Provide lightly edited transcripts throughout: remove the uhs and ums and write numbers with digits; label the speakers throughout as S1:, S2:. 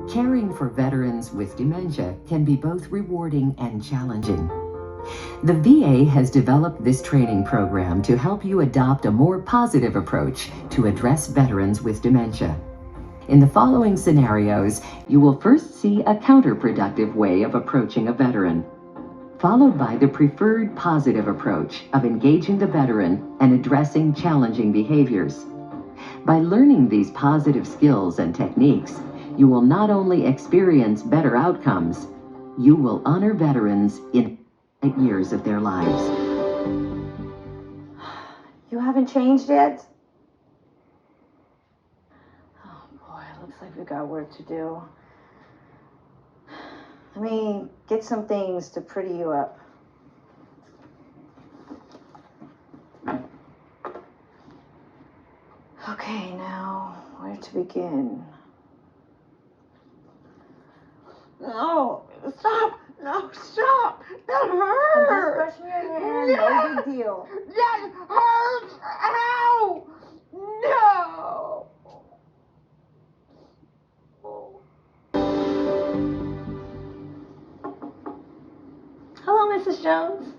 S1: Caring for veterans with dementia can be both rewarding and challenging. The VA has developed this training program to help you adopt a more positive approach to address veterans with dementia. In the following scenarios, you will first see a counterproductive way of approaching a veteran, followed by the preferred positive approach of engaging the veteran and addressing challenging behaviors. By learning these positive skills and techniques, you will not only experience better outcomes, you will honor veterans in years of their lives.
S2: You haven't changed yet? Oh boy, looks like we've got work to do. Let me get some things to pretty you up. Okay, now, where to begin? No, stop! No, stop! That hurts! I'm just brushing your hair, no big deal. That hurts! Ow! No! Hello, Mrs. Jones.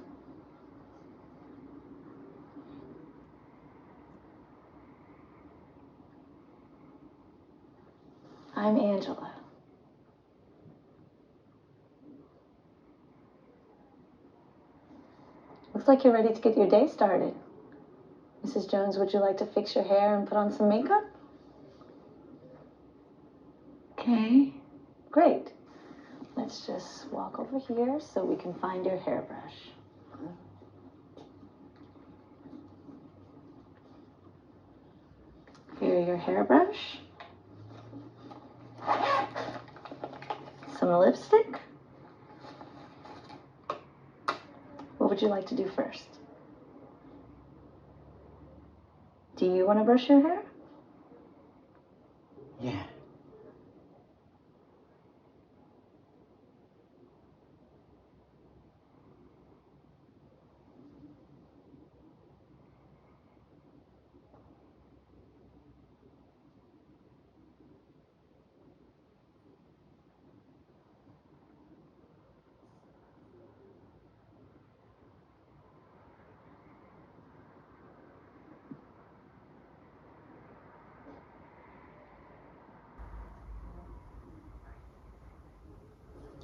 S2: I'm Angela. Looks like you're ready to get your day started. Mrs. Jones, would you like to fix your hair and put on some makeup? Okay. Great. Let's just walk over here so we can find your hairbrush. Here, your hairbrush. Some lipstick. What would you like to do first? Do you want to brush your hair?
S1: Yeah.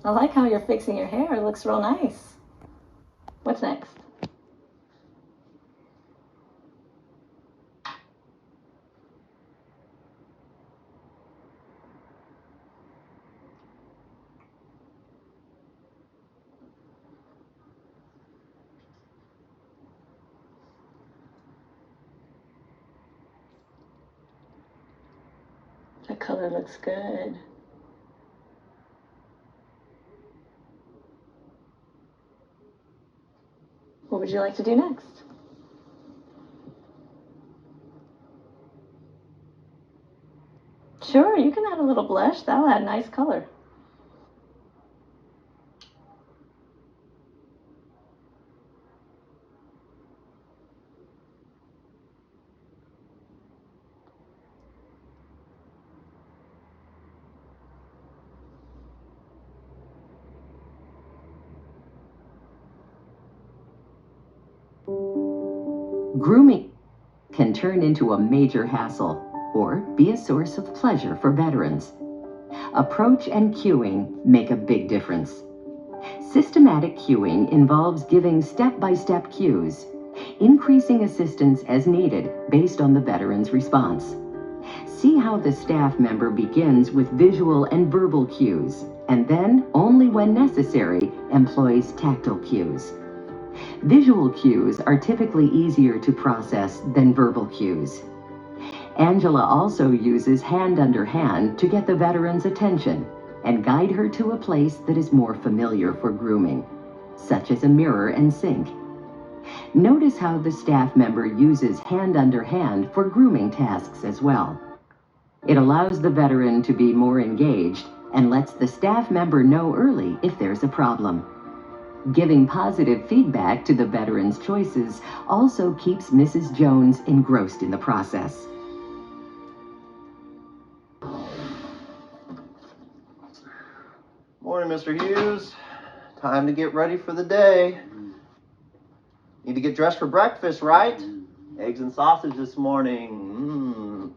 S2: I like how you're fixing your hair. It looks real nice. What's next? That color looks good. What would you like to do next? Sure, you can add a little blush. That'll add nice color.
S1: Grooming can turn into a major hassle or be a source of pleasure for veterans. Approach and cueing make a big difference. Systematic cueing involves giving step-by-step cues, increasing assistance as needed based on the veteran's response. See how the staff member begins with visual and verbal cues, and then, only when necessary, employs tactile cues. Visual cues are typically easier to process than verbal cues. Angela also uses hand under hand to get the veteran's attention and guide her to a place that is more familiar for grooming, such as a mirror and sink. Notice how the staff member uses hand under hand for grooming tasks as well. It allows the veteran to be more engaged and lets the staff member know early if there's a problem. Giving positive feedback to the veteran's choices also keeps Mrs. Jones engrossed in the process.
S3: Morning, Mr. Hughes. Time to get ready for the day. Need to get dressed for breakfast, right? Eggs and sausage this morning.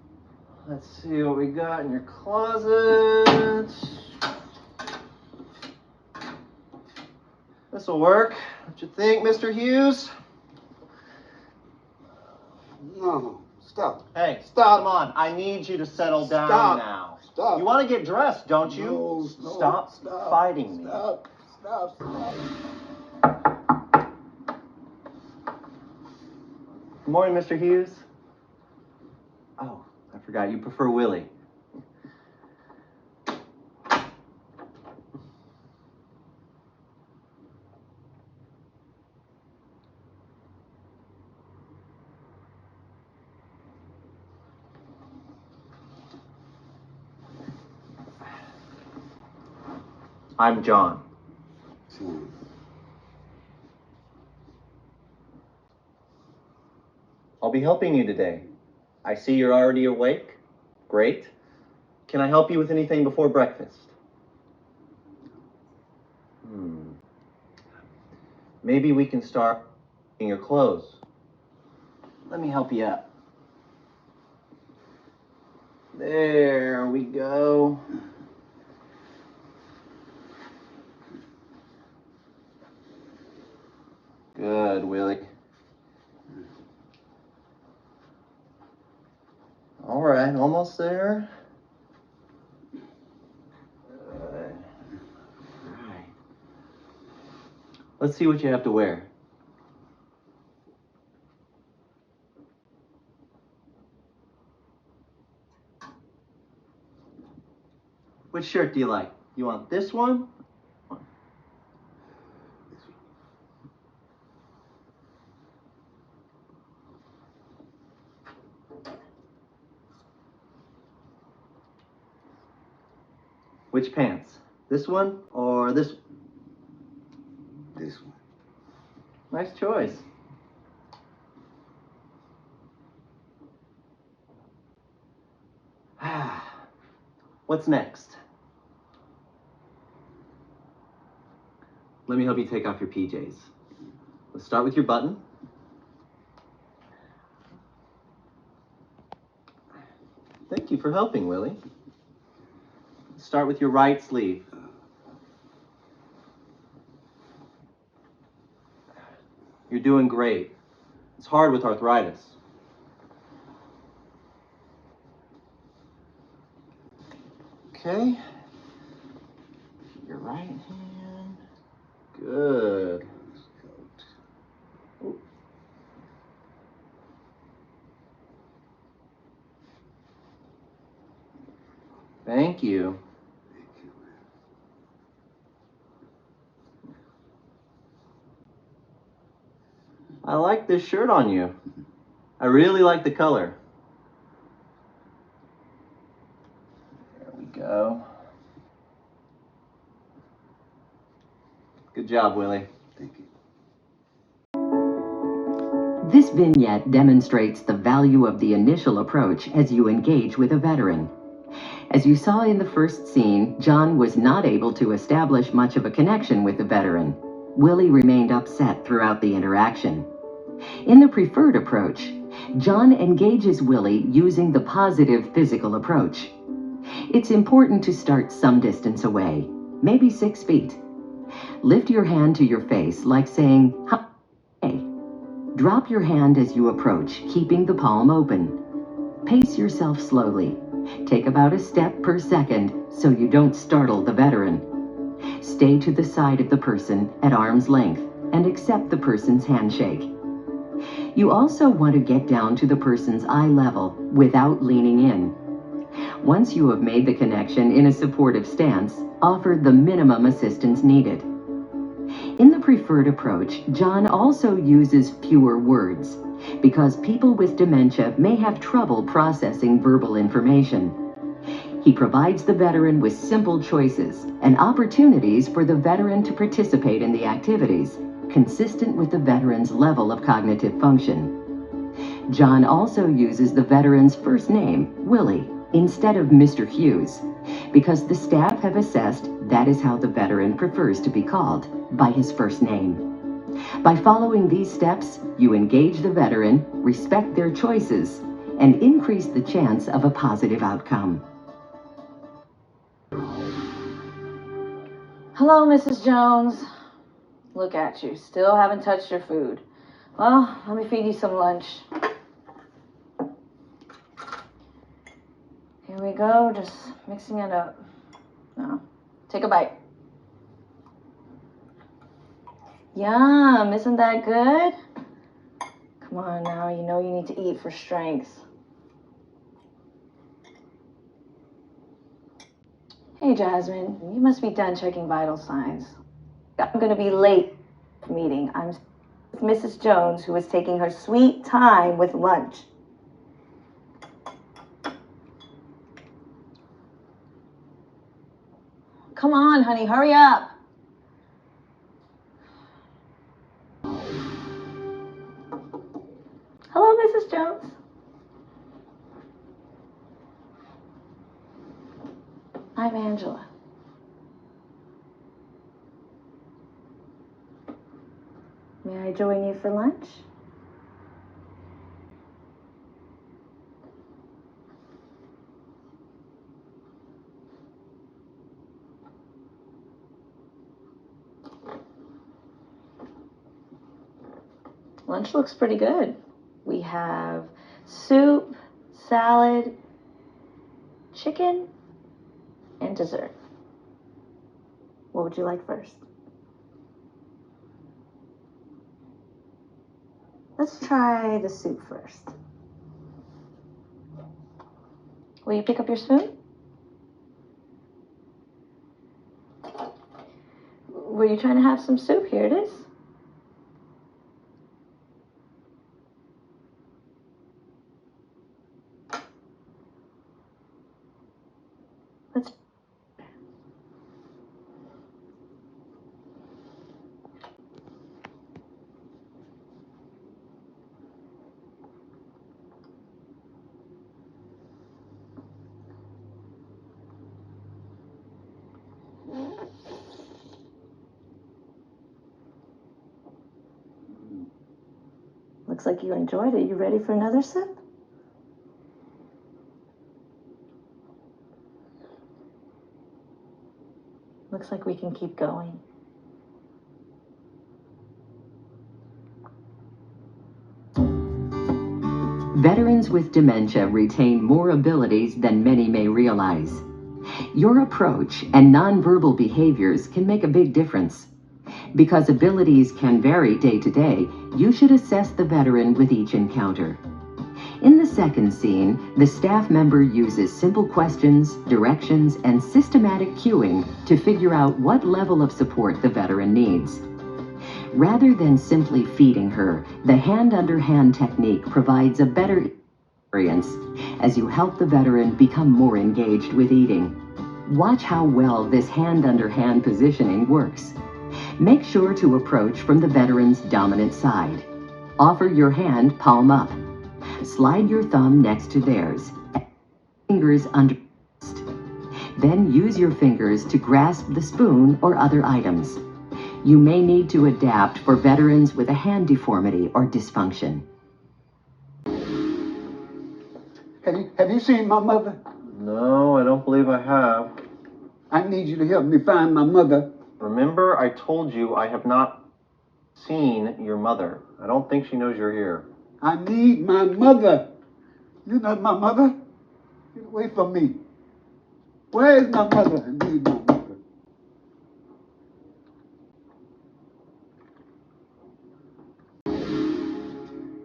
S3: Let's see what we got in your closet. This'll work. What you think, Mr. Hughes?
S4: No, stop.
S3: Hey,
S4: Stop.
S3: come on. I need you to settle down
S4: Stop.
S3: now.
S4: Stop.
S3: You want to get dressed, don't you?
S4: No,
S3: Stop fighting me.
S4: Stop.
S3: Good morning, Mr. Hughes. Oh, I forgot. You prefer Willie. I'm John. I'll be helping you today. I see you're already awake. Great. Can I help you with anything before breakfast? Maybe we can start in your clothes. Let me help you up. There we go. Good, Willie. All right, almost there. Good. All right. Let's see what you have to wear. Which shirt do you like? You want this one? Which pants? This one or this one?
S4: This one.
S3: Nice choice. What's next? Let me help you take off your PJs. Let's start with your button. Thank you for helping, Willie. Let's start with your right sleeve. You're doing great. It's hard with arthritis. Okay. Your right hand. Good. Ooh. Thank you. I like this shirt on you. I really like the color. There we go. Good job, Willie.
S4: Thank you.
S1: This vignette demonstrates the value of the initial approach as you engage with a veteran. As you saw in the first scene, John was not able to establish much of a connection with the veteran. Willie remained upset throughout the interaction. In the preferred approach, John engages Willie using the positive physical approach. It's important to start some distance away, maybe 6 feet. Lift your hand to your face like saying, "Hey." Drop your hand as you approach, keeping the palm open. Pace yourself slowly. Take about a step per second so you don't startle the veteran. Stay to the side of the person at arm's length and accept the person's handshake. You also want to get down to the person's eye level without leaning in. Once you have made the connection in a supportive stance, offer the minimum assistance needed. In the preferred approach, John also uses fewer words because people with dementia may have trouble processing verbal information. He provides the veteran with simple choices and opportunities for the veteran to participate in the activities, consistent with the veteran's level of cognitive function. John also uses the veteran's first name, Willie, instead of Mr. Hughes, because the staff have assessed that is how the veteran prefers to be called, by his first name. By following these steps, you engage the veteran, respect their choices, and increase the chance of a positive outcome.
S5: Hello, Mrs. Jones. Look at you, still haven't touched your food. Well, let me feed you some lunch. Here we go, just mixing it up. Now, take a bite. Yum, isn't that good? Come on now, you know you need to eat for strength. Hey, Jasmine, you must be done checking vital signs. I'm gonna be late for the meeting. I'm with Mrs. Jones, who is taking her sweet time with lunch. Come on, honey, hurry up. Hello, Mrs. Jones. I'm Angela. May I join you for lunch? Lunch looks pretty good. We have soup, salad, chicken, and dessert. What would you like first? Let's try the soup first. Will you pick up your spoon? Were you trying to have some soup? Here it is. Let's Looks like you enjoyed it. You ready for another sip? Looks like we can keep going.
S1: Veterans with dementia retain more abilities than many may realize. Your approach and nonverbal behaviors can make a big difference. Because abilities can vary day to day, you should assess the veteran with each encounter. In the second scene, the staff member uses simple questions, directions, and systematic cueing to figure out what level of support the veteran needs. Rather than simply feeding her, the hand-under-hand technique provides a better experience as you help the veteran become more engaged with eating. Watch how well this hand-under-hand positioning works. Make sure to approach from the veteran's dominant side. Offer your hand palm up. Slide your thumb next to theirs. Fingers under. Then use your fingers to grasp the spoon or other items. You may need to adapt for veterans with a hand deformity or dysfunction.
S4: Have you seen my mother?
S3: No, I don't believe I have.
S4: I need you to help me find my mother.
S3: Remember, I told you I have not seen your mother. I don't think she knows you're here.
S4: I need my mother. You're not my mother. Get away from me. Where is my mother? I need my mother.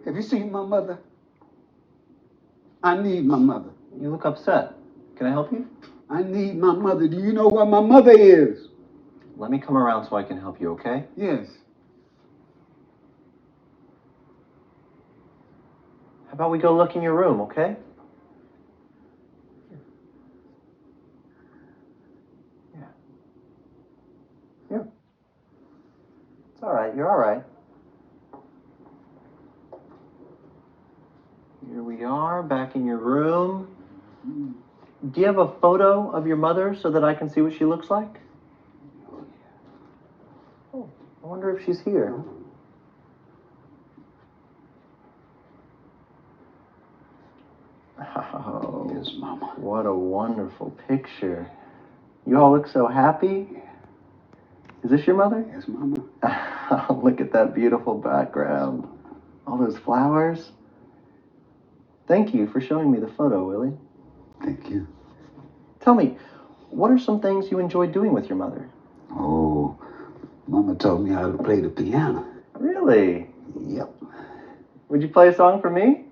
S4: Have you seen my mother? I need my mother.
S3: You look upset. Can I help you?
S4: I need my mother. Do you know where my mother is?
S3: Let me come around so I can help you, okay?
S4: Yes.
S3: How about we go look in your room, okay? Yeah. Yeah. It's all right. You're all right. Here we are, back in your room. Do you have a photo of your mother so that I can see what she looks like? Oh, I wonder if she's here. Oh,
S4: Yes, Mama.
S3: what a wonderful picture. You all look so happy. Is this your mother?
S4: Yes, Mama.
S3: Look at that beautiful background. All those flowers. Thank you for showing me the photo, Willie.
S4: Thank you.
S3: Tell me, what are some things you enjoy doing with your mother?
S4: Oh, Mama taught me how to play the piano.
S3: Really?
S4: Yep.
S3: Would you play a song for me?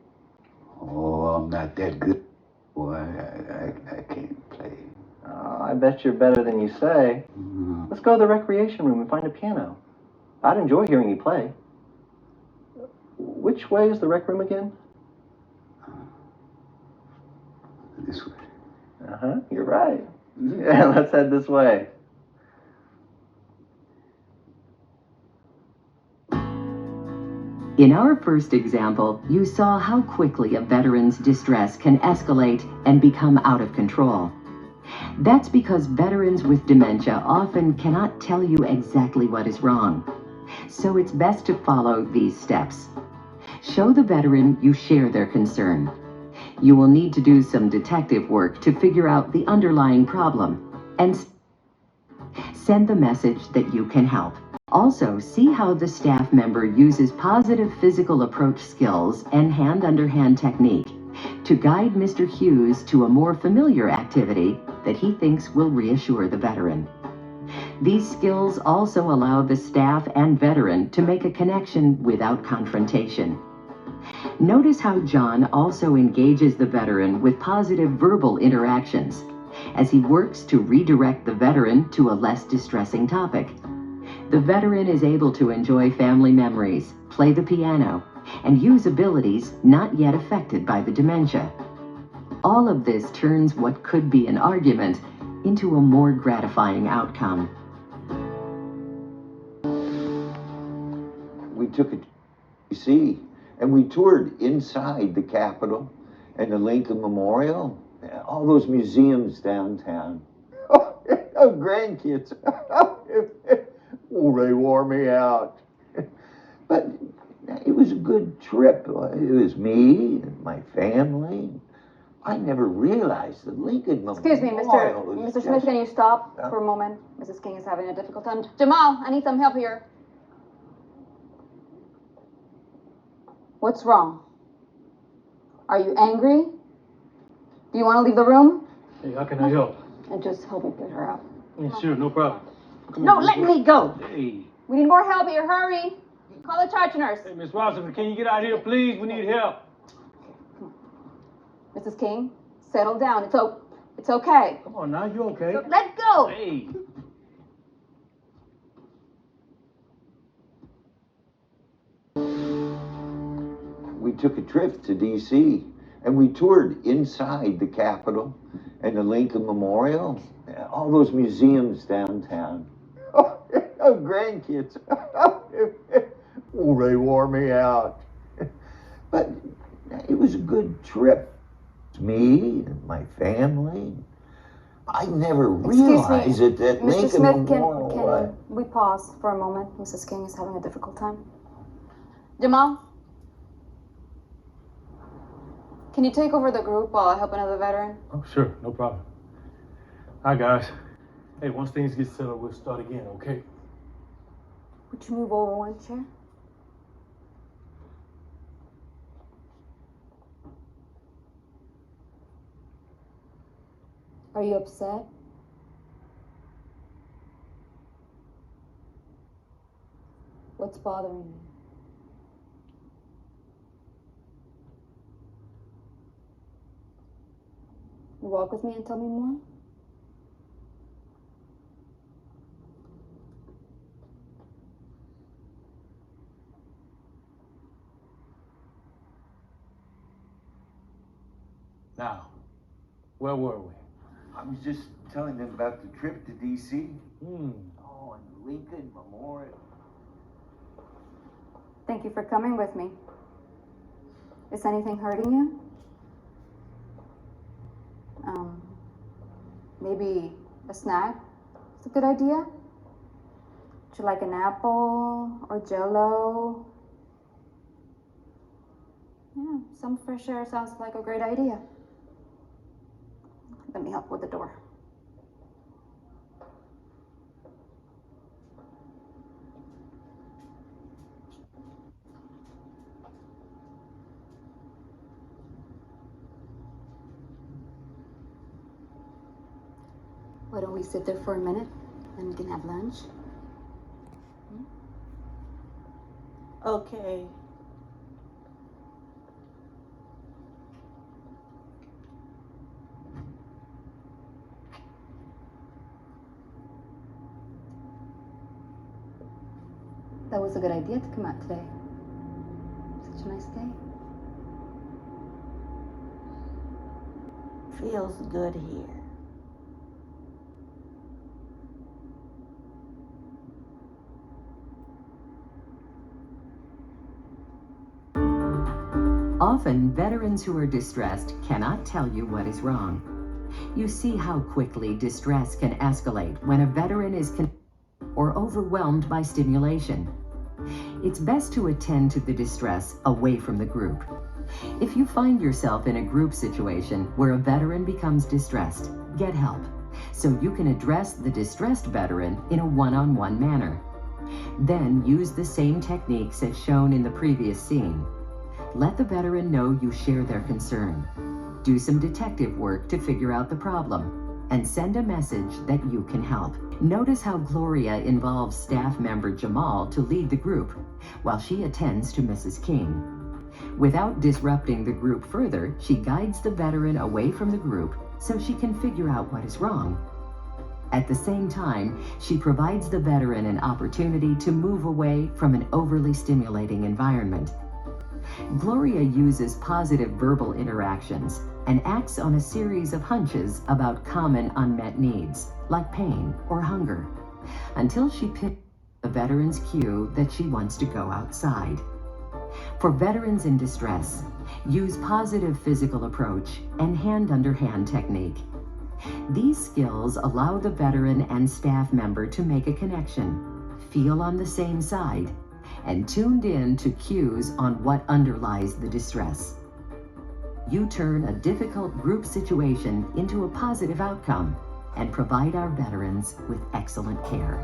S4: Oh, I'm not that good. Boy, I can't play.
S3: I bet you're better than you say. Let's go to the recreation room and find a piano. I'd enjoy hearing you play. Which way is the rec room again?
S4: This way.
S3: Uh-huh, you're right. Yeah, let's head this way.
S1: In our first example, you saw how quickly a veteran's distress can escalate and become out of control. That's because veterans with dementia often cannot tell you exactly what is wrong. So it's best to follow these steps. Show the veteran you share their concern. You will need to do some detective work to figure out the underlying problem and send the message that you can help. Also, see how the staff member uses positive physical approach skills and hand-under-hand technique to guide Mr. Hughes to a more familiar activity that he thinks will reassure the veteran. These skills also allow the staff and veteran to make a connection without confrontation. Notice how John also engages the veteran with positive verbal interactions as he works to redirect the veteran to a less distressing topic. The veteran is able to enjoy family memories, play the piano, and use abilities not yet affected by the dementia. All of this turns what could be an argument into a more gratifying outcome.
S6: We took it to D.C. and we toured inside the Capitol and the Lincoln Memorial, all those museums downtown. Oh, grandkids. Oh, they wore me out. But it was a good trip. It was me and my family. I never realized the Lincoln Memorial.
S7: Excuse me, Mr. Smith, can you stop for a moment? Mrs. King is having a difficult time. Jamal, I need some help here. What's wrong? Are you angry? Do you want to leave the room?
S8: Hey, how can I help?
S7: And just help me get her out.
S8: Yeah, sure, no problem.
S7: No, let me go.
S8: Hey.
S7: We need more help here. Hurry. Call the charge nurse.
S8: Hey, Miss Robinson, can you get out here, please? We need help.
S7: Come on. Mrs. King, settle down. It's okay.
S8: Come on now, you okay?
S7: So let go.
S8: Hey.
S6: We took a trip to D.C. and we toured inside the Capitol and the Lincoln Memorial, all those museums downtown. Oh, grandkids. Oh, they wore me out. But it was a good trip. Me and my family. I never realized it that
S7: Mr.
S6: Lincoln
S7: Smith,
S6: Memorial.
S7: can we pause for a moment? Mrs. King is having a difficult time. Jamal? Can you take over the group while I help another veteran?
S8: Oh, sure, no problem. Hi, guys. Hey, once things get settled, we'll start again, okay?
S7: Would you move over one chair? Are you upset? What's bothering you? You walk with me and tell me more?
S8: Now, where were we?
S6: I was just telling them about the trip to D.C.
S8: Hmm.
S6: Oh, and the Lincoln Memorial.
S7: Thank you for coming with me. Is anything hurting you? Maybe a snack is a good idea. Would you like an apple or Jell-O? Yeah, some fresh air sounds like a great idea. Let me help with the door. Why don't we sit there for a minute, then we can have lunch?
S2: Okay.
S7: That was a good idea to come out today. Such a nice day.
S2: Feels good here.
S1: Often, veterans who are distressed cannot tell you what is wrong. You see how quickly distress can escalate when a veteran is or overwhelmed by stimulation. It's best to attend to the distress away from the group. If you find yourself in a group situation where a veteran becomes distressed, get help so you can address the distressed veteran in a one-on-one manner. Then use the same techniques as shown in the previous scene. Let the veteran know you share their concern. Do some detective work to figure out the problem, and send a message that you can help. Notice how Gloria involves staff member Jamal to lead the group, while she attends to Mrs. King. Without disrupting the group further, she guides the veteran away from the group so she can figure out what is wrong. At the same time, she provides the veteran an opportunity to move away from an overly stimulating environment. Gloria uses positive verbal interactions and acts on a series of hunches about common unmet needs, like pain or hunger, until she picks the veteran's cue that she wants to go outside. For veterans in distress, use positive physical approach and hand-under-hand technique. These skills allow the veteran and staff member to make a connection, feel on the same side, and tuned in to cues on what underlies the distress. You turn a difficult group situation into a positive outcome and provide our veterans with excellent care.